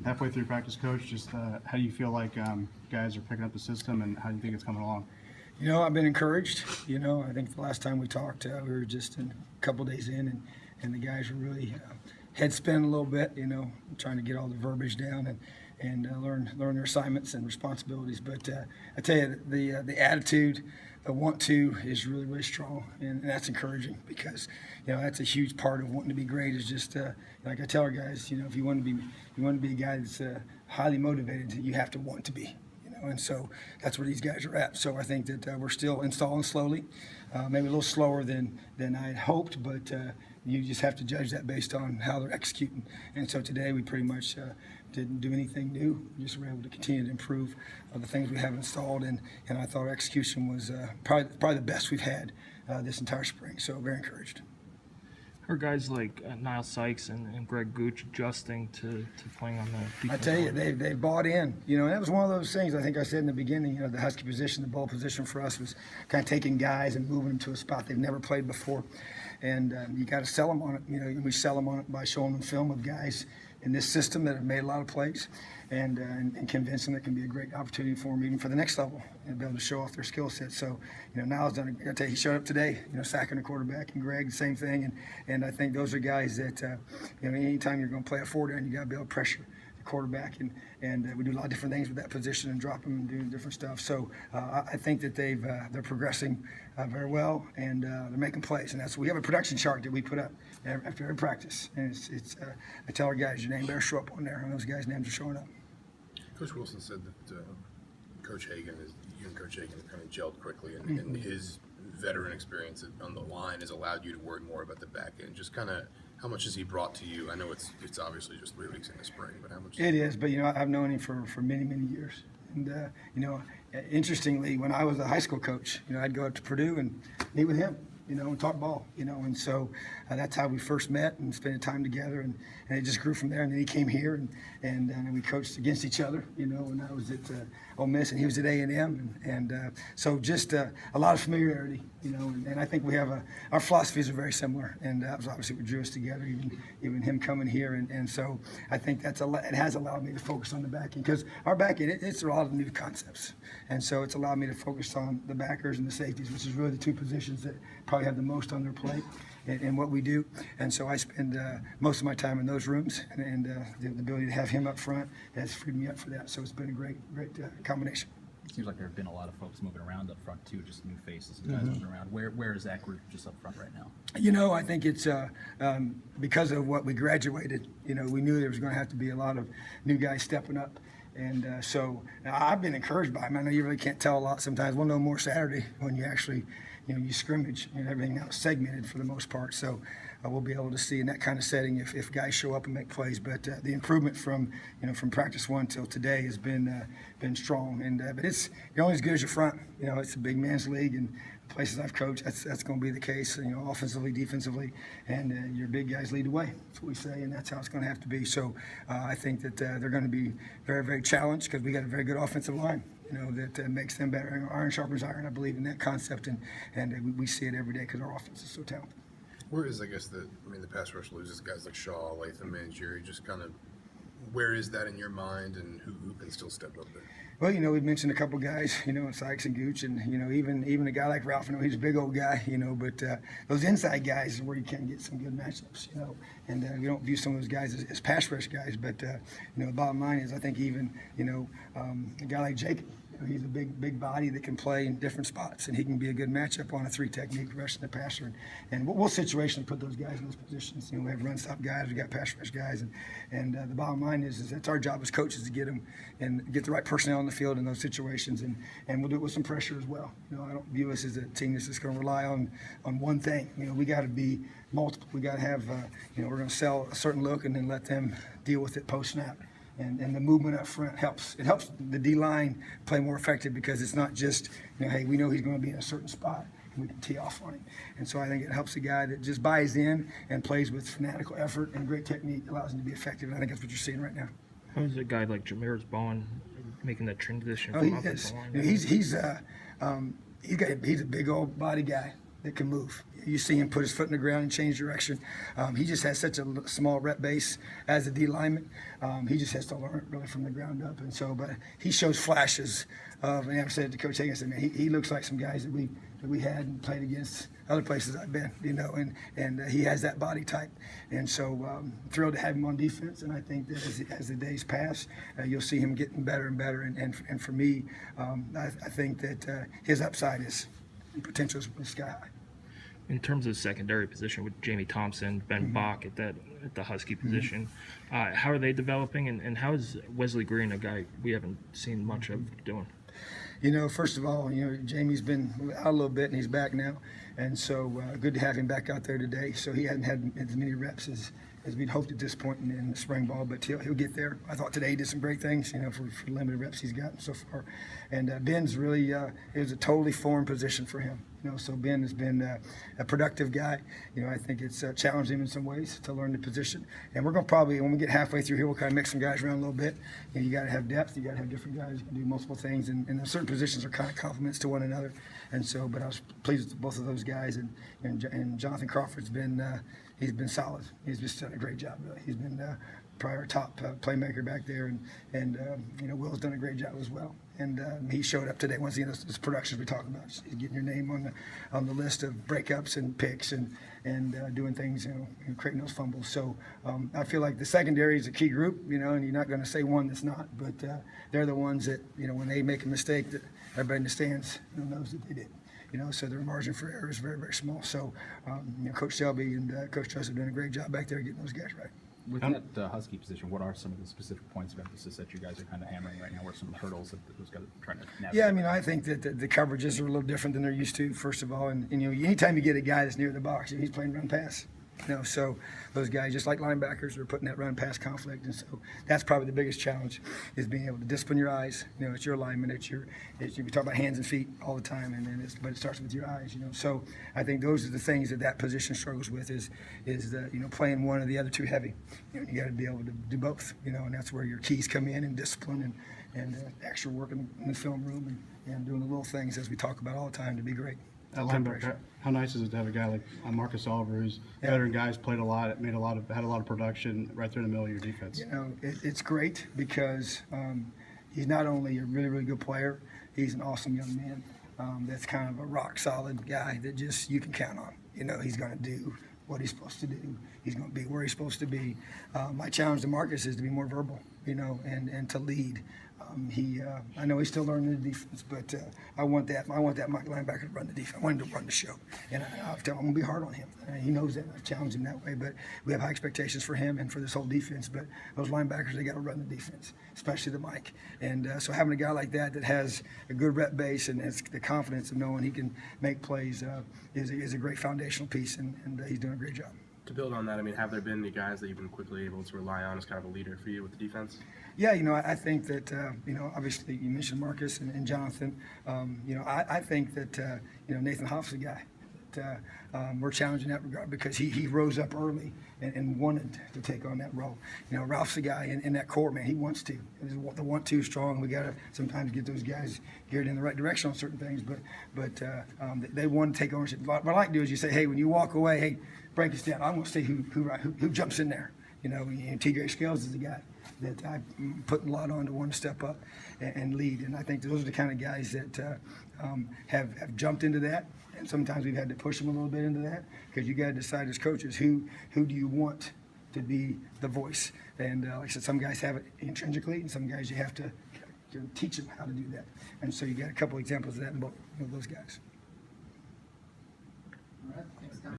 halfway through practice, Coach. Just how do you feel like guys are picking up the system, and how do you think it's coming along? I've been encouraged. I think the last time we talked, we were just a couple days in, and the guys were really head spin a little bit, trying to get all the verbiage down and learn their assignments and responsibilities. But I tell you, the attitude, the want to is really, really strong, and that's encouraging because that's a huge part of wanting to be great. Is just like I tell our guys, if you want to be a guy that's highly motivated, you have to want to be. And so that's where these guys are at. So I think that we're still installing slowly, maybe a little slower than I had hoped, but you just have to judge that based on how they're executing. And so today we pretty much didn't do anything new. We just were able to continue to improve the things we have installed, and I thought our execution was probably the best we've had this entire spring. So very encouraged. Are guys like Niall Sykes and Greg Gooch adjusting to playing on the defense? I tell you, they've bought in. And that was one of those things I think I said in the beginning. The Husky position, the ball position for us was kind of taking guys and moving them to a spot they've never played before. And you got to sell them on it. And we sell them on it by showing them film of guys in this system that have made a lot of plays, and convince them it can be a great opportunity for them even for the next level and be able to show off their skill set. So, Niall's done. I tell you, he showed up today. Sacking the quarterback, and Greg, the same thing. And I think those are guys that anytime you're going to play a 4-down, you got to be able to pressure the quarterback, and we do a lot of different things with that position and drop them and do different stuff. So I think that they're progressing very well, and they're making plays. And we have a production chart that we put up after every practice, and it's I tell our guys, your name better show up on there, and those guys' names are showing up. Coach Wilson said that you and Coach Hagan have kind of gelled quickly, and his veteran experience on the line has allowed you to worry more about the back end. Just kind of how much has he brought to you? I know it's obviously just 3 weeks in the spring, but how much? It is, but I've known him for many, many years. And interestingly, when I was a high school coach, I'd go up to Purdue and meet with him, and talk ball, and so that's how we first met and spent time together, and it just grew from there. And then he came here, and we coached against each other, and I was at Ole Miss, and he was at A&M, and so just a lot of familiarity, and I think we have our philosophies are very similar, and that was obviously what drew us together, even him coming here, and so I think it has allowed me to focus on the back end, because our back end, it's a lot of new concepts, and so it's allowed me to focus on the backers and the safeties, which is really the two positions that probably have the most on their plate in what we do. And so I spend most of my time in those rooms, and the ability to have him up front has freed me up for that. So it's been a great combination. It seems like there have been a lot of folks moving around up front too, just new faces and guys moving around. Where is that group just up front right now? I think it's because of what we graduated. We knew there was going to have to be a lot of new guys stepping up. And so I've been encouraged by him. I know you really can't tell a lot sometimes. We'll know more Saturday when you actually, you scrimmage, and everything now is segmented for the most part. So we'll be able to see in that kind of setting if guys show up and make plays. But the improvement from practice 1 till today has been strong. And but you're only as good as your front. It's a big man's league, and the places I've coached, that's going to be the case. Offensively, defensively, and your big guys lead the way. That's what we say, and that's how it's going to have to be. So I think that they're going to be very, very challenged because we got a very good offensive line. That makes them better. Iron sharpens iron. I believe in that concept, and we see it every day because our offense is so talented. Where is, the pass rush loses guys like Shaw, Latham, Mangieri, just kind of, where is that in your mind, and who can still step up there? Well, we've mentioned a couple guys, Sykes and Gooch, and, even a guy like Ralph, he's a big old guy, but those inside guys is where you can get some good matchups, and we don't view some of those guys as pass rush guys, but, the bottom line is I think even, a guy like Jacob, he's a big body that can play in different spots, and he can be a good matchup on a 3 technique, rushing the passer. And we'll situationally put those guys in those positions. We have run stop guys, we got pass rush guys, and the bottom line is that's our job as coaches to get them and get the right personnel on the field in those situations, and we'll do it with some pressure as well. I don't view us as a team that's just going to rely on one thing. We got to be multiple. We got to have we're going to sell a certain look and then let them deal with it post snap. And the movement up front helps. It helps the D-line play more effective because it's not just, hey, we know he's going to be in a certain spot and we can tee off on him. And so I think it helps a guy that just buys in and plays with fanatical effort and great technique, allows him to be effective. And I think that's what you're seeing right now. How is a guy like Jameer Bowen making that transition from offensive line? He's a big old body guy. that can move. You see him put his foot in the ground and change direction. He just has such a small rep base as a D lineman. He just has to learn it really from the ground up. And so, but he shows flashes of, and I've said to Coach Hagan, I said, man, he looks like some guys that we had and played against other places I've been, you know, and he has that body type. And so thrilled to have him on defense. And I think that as the days pass, you'll see him getting better and better. And for me, I think that his upside is potential is sky high. In terms of secondary position with Jamie Thompson, Ben Bach at the Husky position, how are they developing, and how is Wesley Green, a guy we haven't seen much of, doing? You know, first of all, you know, Jamie's been out a little bit and he's back now, and so good to have him back out there today. So he hadn't had as many reps as we'd hoped at this point in the spring ball, but he'll get there. I thought today he did some great things, you know, for the limited reps he's gotten so far. And Ben's really, it was a totally foreign position for him. You know, so Ben has been a productive guy. You know, I think it's challenged him in some ways to learn the position. And we're going to probably, when we get halfway through here, we'll kind of mix some guys around a little bit. You know, you got to have depth. You got to have different guys who can do multiple things. And certain positions are kind of complements to one another. And so, but I was pleased with both of those guys. And Jonathan Crawford's been, he's been solid. He's just done a great job, really. He's been probably our top playmaker back there. And you know, Will's done a great job as well. And he showed up today. Once again, those productions we talked about, just getting your name on the list of breakups and picks and doing things, you know, and creating those fumbles. So I feel like the secondary is a key group, you know, and you're not going to say one that's not, but they're the ones that, you know, when they make a mistake, that everybody in the stands, you know, knows that they did. You know, so their margin for error is very, very small. So, you know, Coach Shelby and Coach Truss have done a great job back there getting those guys right. With that Husky position, what are some of the specific points of emphasis that you guys are kind of hammering right now? What are some of the hurdles that those guys are trying to navigate? Yeah, I mean, I think that the coverages are a little different than they're used to, first of all. And you know, anytime you get a guy that's near the box, he's playing run pass. You know, so those guys, just like linebackers, are putting that run pass conflict. And so that's probably the biggest challenge, is being able to discipline your eyes. You know, it's your alignment, we talk about hands and feet all the time, but it starts with your eyes, you know. So I think those are the things that position struggles with is you know, playing one or the other too heavy. You know, you got to be able to do both, you know, and that's where your keys come in, and discipline and actual work in the film room and doing the little things as we talk about all the time to be great. Linebacker, how nice is it to have a guy like Marcus Oliver, who's a veteran guy, has played a lot, had a lot of production right there in the middle of your defense? You know, it's great because he's not only a really, really good player, he's an awesome young man. That's kind of a rock solid guy that just you can count on. You know, he's going to do what he's supposed to do. He's going to be where he's supposed to be. My challenge to Marcus is to be more verbal, you know, and to lead. I know he's still learning the defense, but I want that linebacker to run the defense. I want him to run the show, and I'm going to be hard on him. He knows that. I've challenged him that way, but we have high expectations for him and for this whole defense. But those linebackers, they got to run the defense, especially the Mike. And so having a guy like that has a good rep base and has the confidence of knowing he can make plays is a great foundational piece, and he's doing a great job. To build on that, I mean, have there been any guys that you've been quickly able to rely on as kind of a leader for you with the defense? Yeah, you know, I think that, you know, obviously you mentioned Marcus and Jonathan. You know, I think that, you know, Nathan Hoff's a guy that we're challenging in that regard because he rose up early and wanted to take on that role. You know, Ralph's a guy in that core, man. He wants to. The want-to strong. We got to sometimes get those guys geared in the right direction on certain things, but they want to take ownership. What I like to do is you say, hey, when you walk away, hey, break us down. I want to see who jumps in there. You know, T.J. Scales is a guy that I put a lot on to want to step up and lead. And I think those are the kind of guys that have jumped into that. And sometimes we've had to push them a little bit into that because you got to decide as coaches who do you want to be the voice. And like I said, some guys have it intrinsically, and some guys you have to teach them how to do that. And so you got a couple examples of that in both of those guys.